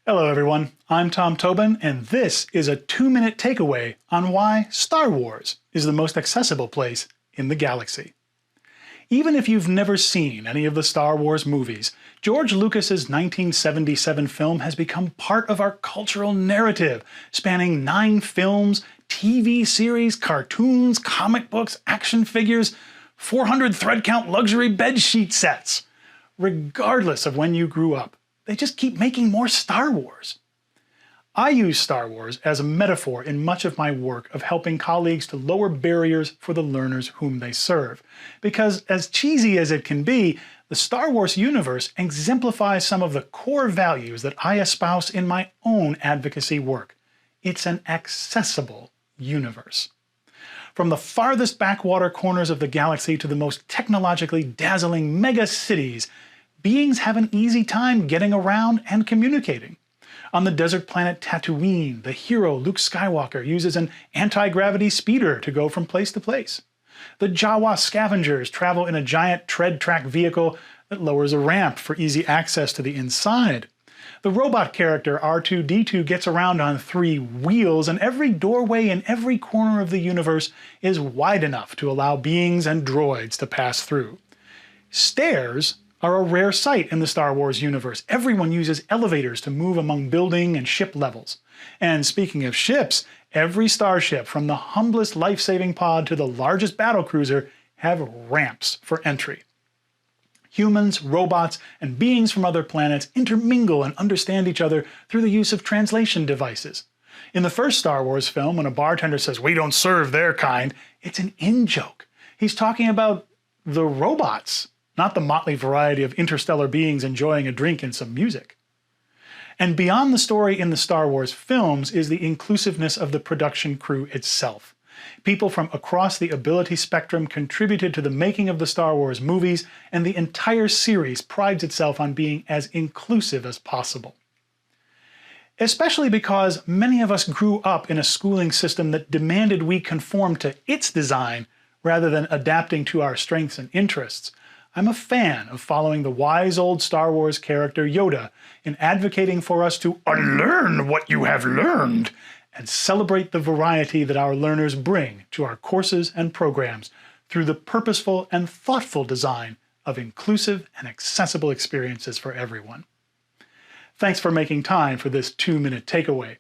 Hello everyone, I'm Tom Tobin, and this is a 2-minute takeaway on why Star Wars is the most accessible place in the galaxy. Even if you've never seen any of the Star Wars movies, George Lucas's 1977 film has become part of our cultural narrative, spanning 9 films, TV series, cartoons, comic books, action figures, 400 thread count luxury bedsheet sets. Regardless of when you grew up, they just keep making more Star Wars. I use Star Wars as a metaphor in much of my work of helping colleagues to lower barriers for the learners whom they serve. Because as cheesy as it can be, the Star Wars universe exemplifies some of the core values that I espouse in my own advocacy work. It's an accessible universe. From the farthest backwater corners of the galaxy to the most technologically dazzling mega cities, beings have an easy time getting around and communicating. On the desert planet Tatooine, the hero Luke Skywalker uses an anti-gravity speeder to go from place to place. The Jawa scavengers travel in a giant tread-track vehicle that lowers a ramp for easy access to the inside. The robot character R2-D2 gets around on 3 wheels, and every doorway in every corner of the universe is wide enough to allow beings and droids to pass through. Stairs are a rare sight in the Star Wars universe. Everyone uses elevators to move among building and ship levels. And speaking of ships, every starship, from the humblest life-saving pod to the largest battlecruiser, have ramps for entry. Humans, robots, and beings from other planets intermingle and understand each other through the use of translation devices. In the first Star Wars film, when a bartender says, "We don't serve their kind," it's an in-joke. He's talking about the robots, not the motley variety of interstellar beings enjoying a drink and some music. And beyond the story in the Star Wars films is the inclusiveness of the production crew itself. People from across the ability spectrum contributed to the making of the Star Wars movies, and the entire series prides itself on being as inclusive as possible. Especially because many of us grew up in a schooling system that demanded we conform to its design rather than adapting to our strengths and interests, I'm a fan of following the wise old Star Wars character Yoda in advocating for us to unlearn what you have learned and celebrate the variety that our learners bring to our courses and programs through the purposeful and thoughtful design of inclusive and accessible experiences for everyone. Thanks for making time for this 2-minute takeaway.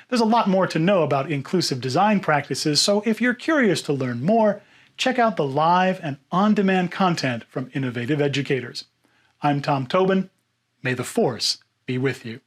There's a lot more to know about inclusive design practices, so if you're curious to learn more, check out the live and on-demand content from innovative educators. I'm Tom Tobin. May the Force be with you.